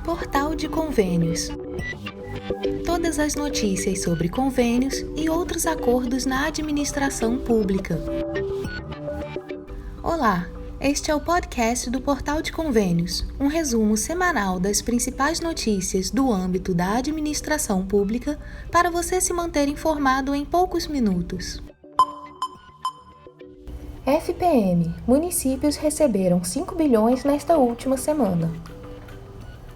Portal de Convênios. Todas as notícias sobre convênios e outros acordos na administração pública. Olá, este é o podcast do Portal de Convênios, um resumo semanal das principais notícias do âmbito da administração pública para você se manter informado em poucos minutos. FPM. Municípios receberam 5 bilhões nesta última semana.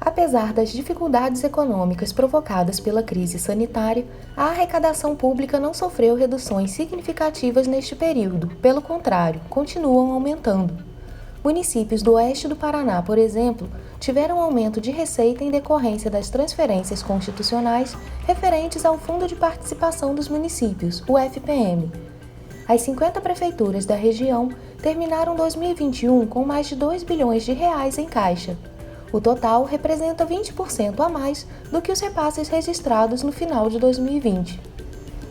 Apesar das dificuldades econômicas provocadas pela crise sanitária, a arrecadação pública não sofreu reduções significativas neste período, pelo contrário, continuam aumentando. Municípios do oeste do Paraná, por exemplo, tiveram aumento de receita em decorrência das transferências constitucionais referentes ao Fundo de Participação dos Municípios, o FPM. As 50 prefeituras da região terminaram 2021 com mais de 2 bilhões de reais em caixa. O total representa 20% a mais do que os repasses registrados no final de 2020.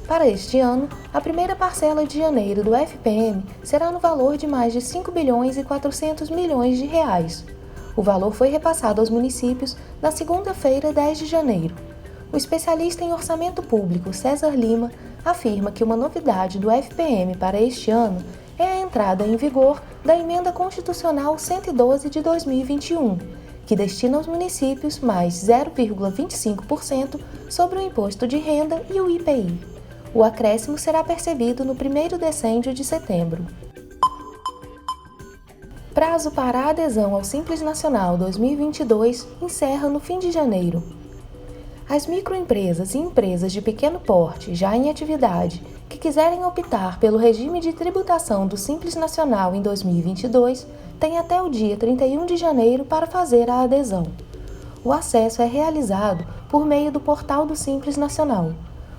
Para este ano, a primeira parcela de janeiro do FPM será no valor de mais de 5 bilhões e 400 milhões de reais. O valor foi repassado aos municípios na segunda-feira, 10 de janeiro. O especialista em orçamento público César Lima afirma que uma novidade do FPM para este ano é a entrada em vigor da Emenda Constitucional 112 de 2021, que destina aos municípios mais 0,25% sobre o imposto de renda e o IPI. O acréscimo será percebido no primeiro decêndio de setembro. Prazo para a adesão ao Simples Nacional 2022 encerra no fim de janeiro. As microempresas e empresas de pequeno porte, já em atividade, que quiserem optar pelo regime de tributação do Simples Nacional em 2022, têm até o dia 31 de janeiro para fazer a adesão. O acesso é realizado por meio do portal do Simples Nacional.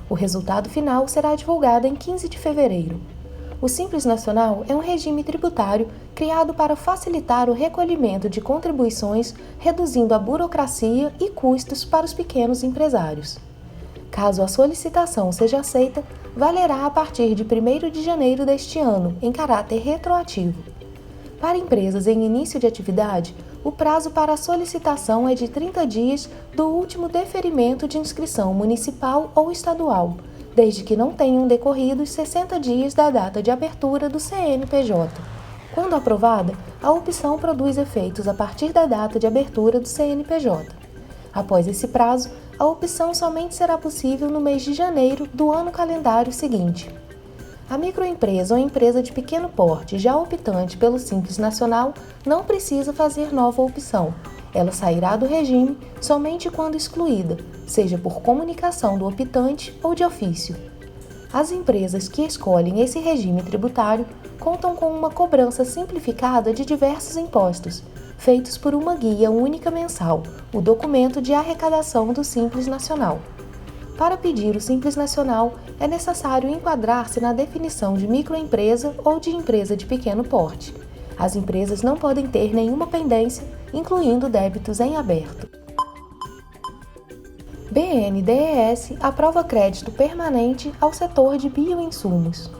O resultado final será divulgado em 15 de fevereiro. O Simples Nacional é um regime tributário criado para facilitar o recolhimento de contribuições, reduzindo a burocracia e custos para os pequenos empresários. Caso a solicitação seja aceita, valerá a partir de 1º de janeiro deste ano, em caráter retroativo. Para empresas em início de atividade, o prazo para a solicitação é de 30 dias do último deferimento de inscrição municipal ou estadual, desde que não tenham decorrido os 60 dias da data de abertura do CNPJ. Quando aprovada, a opção produz efeitos a partir da data de abertura do CNPJ. Após esse prazo, a opção somente será possível no mês de janeiro do ano calendário seguinte. A microempresa ou empresa de pequeno porte já optante pelo Simples Nacional não precisa fazer nova opção. Ela sairá do regime somente quando excluída, seja por comunicação do optante ou de ofício. As empresas que escolhem esse regime tributário contam com uma cobrança simplificada de diversos impostos, feitos por uma guia única mensal, o documento de arrecadação do Simples Nacional. Para pedir o Simples Nacional, é necessário enquadrar-se na definição de microempresa ou de empresa de pequeno porte. As empresas não podem ter nenhuma pendência, incluindo débitos em aberto. BNDES aprova crédito permanente ao setor de bioinsumos.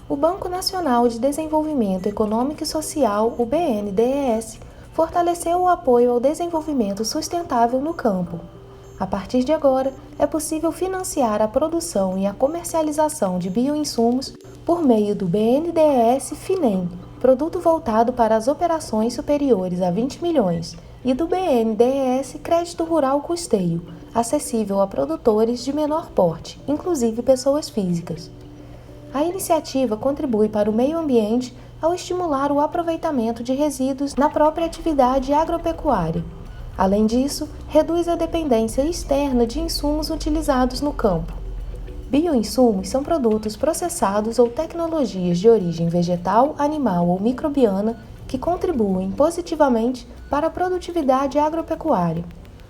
O Banco Nacional de Desenvolvimento Econômico e Social, o BNDES, fortaleceu o apoio ao desenvolvimento sustentável no campo. A partir de agora, é possível financiar a produção e a comercialização de bioinsumos por meio do BNDES Finem, produto voltado para as operações superiores a 20 milhões, e do BNDES Crédito Rural Custeio, acessível a produtores de menor porte, inclusive pessoas físicas. A iniciativa contribui para o meio ambiente ao estimular o aproveitamento de resíduos na própria atividade agropecuária. Além disso, reduz a dependência externa de insumos utilizados no campo. Bioinsumos são produtos processados ou tecnologias de origem vegetal, animal ou microbiana que contribuem positivamente para a produtividade agropecuária.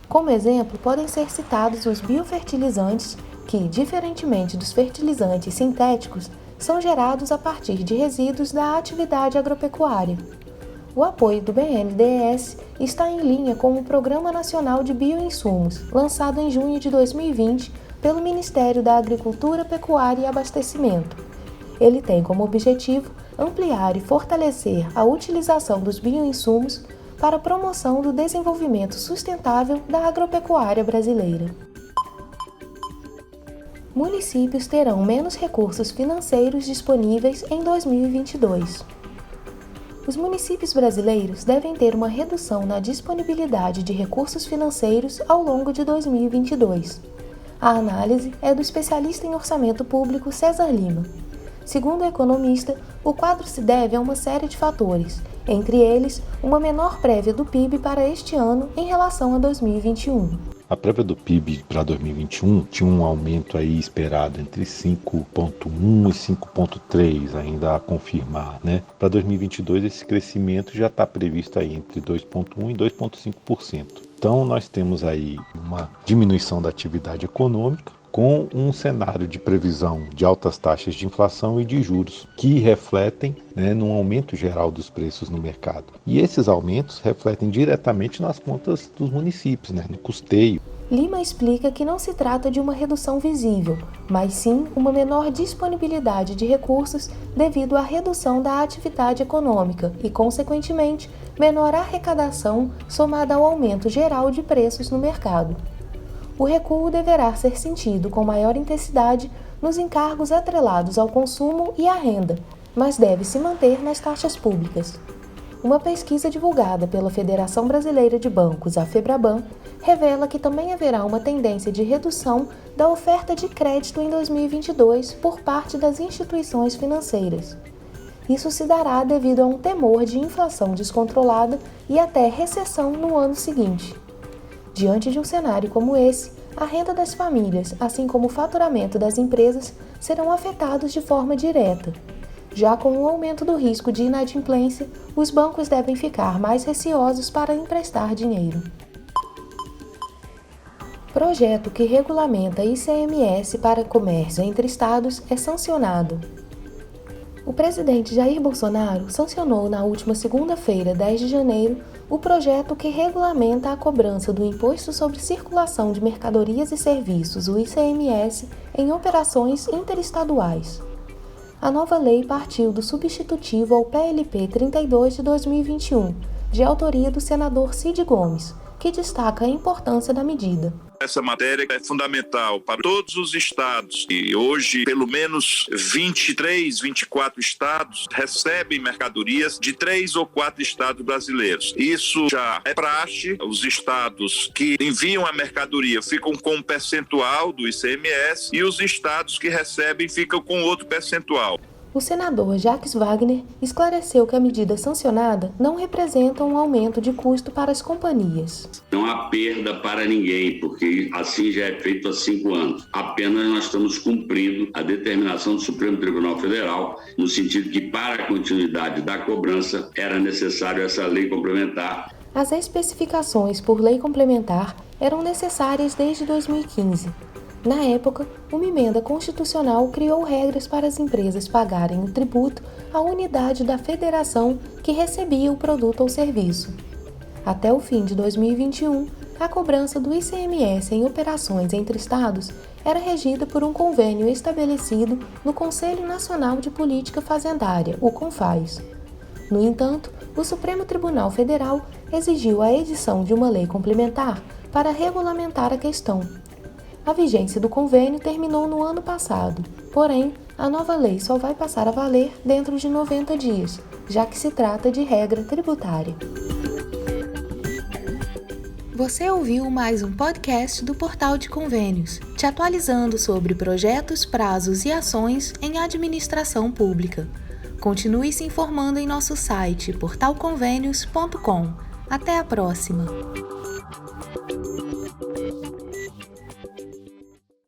Como exemplo, podem ser citados os biofertilizantes, que, diferentemente dos fertilizantes sintéticos, são gerados a partir de resíduos da atividade agropecuária. O apoio do BNDES está em linha com o Programa Nacional de Bioinsumos, lançado em junho de 2020 pelo Ministério da Agricultura, Pecuária e Abastecimento. Ele tem como objetivo ampliar e fortalecer a utilização dos bioinsumos para a promoção do desenvolvimento sustentável da agropecuária brasileira. Municípios terão menos recursos financeiros disponíveis em 2022. Os municípios brasileiros devem ter uma redução na disponibilidade de recursos financeiros ao longo de 2022. A análise é do especialista em orçamento público César Lima. Segundo o economista, o quadro se deve a uma série de fatores, entre eles, uma menor prévia do PIB para este ano em relação a 2021. A prévia do PIB para 2021 tinha um aumento aí esperado entre 5,1 e 5,3, ainda a confirmar, né? Para 2022 esse crescimento já está previsto aí entre 2,1 e 2,5%. Então nós temos aí uma diminuição da atividade econômica, com um cenário de previsão de altas taxas de inflação e de juros, que refletem, num aumento geral dos preços no mercado. E esses aumentos refletem diretamente nas contas dos municípios, no custeio. Lima explica que não se trata de uma redução visível, mas sim uma menor disponibilidade de recursos devido à redução da atividade econômica e, consequentemente, menor arrecadação somada ao aumento geral de preços no mercado. O recuo deverá ser sentido com maior intensidade nos encargos atrelados ao consumo e à renda, mas deve se manter nas taxas públicas. Uma pesquisa divulgada pela Federação Brasileira de Bancos, a FEBRABAN, revela que também haverá uma tendência de redução da oferta de crédito em 2022 por parte das instituições financeiras. Isso se dará devido a um temor de inflação descontrolada e até recessão no ano seguinte. Diante de um cenário como esse, a renda das famílias, assim como o faturamento das empresas, serão afetados de forma direta. Já com o aumento do risco de inadimplência, os bancos devem ficar mais receosos para emprestar dinheiro. Projeto que regulamenta ICMS para comércio entre estados é sancionado. O presidente Jair Bolsonaro sancionou na última segunda-feira, 10 de janeiro, o projeto que regulamenta a cobrança do Imposto sobre Circulação de Mercadorias e Serviços, o ICMS, em operações interestaduais. A nova lei partiu do substitutivo ao PLP 32 de 2021, de autoria do senador Cid Gomes, que destaca a importância da medida. Essa matéria é fundamental para todos os estados e hoje pelo menos 23, 24 estados recebem mercadorias de 3 ou 4 estados brasileiros. Isso já é praxe, os estados que enviam a mercadoria ficam com um percentual do ICMS e os estados que recebem ficam com outro percentual. O senador Jacques Wagner esclareceu que a medida sancionada não representa um aumento de custo para as companhias. Não há perda para ninguém, porque assim já é feito há 5 anos. Apenas nós estamos cumprindo a determinação do Supremo Tribunal Federal, no sentido que, para a continuidade da cobrança, era necessário essa lei complementar. As especificações por lei complementar eram necessárias desde 2015. Na época, uma emenda constitucional criou regras para as empresas pagarem o tributo à unidade da federação que recebia o produto ou serviço. Até o fim de 2021, a cobrança do ICMS em operações entre estados era regida por um convênio estabelecido no Conselho Nacional de Política Fazendária, o CONFAS. No entanto, o Supremo Tribunal Federal exigiu a edição de uma lei complementar para regulamentar a questão. A vigência do convênio terminou no ano passado, porém, a nova lei só vai passar a valer dentro de 90 dias, já que se trata de regra tributária. Você ouviu mais um podcast do Portal de Convênios, te atualizando sobre projetos, prazos e ações em administração pública. Continue se informando em nosso site portalconvenios.com. Até a próxima!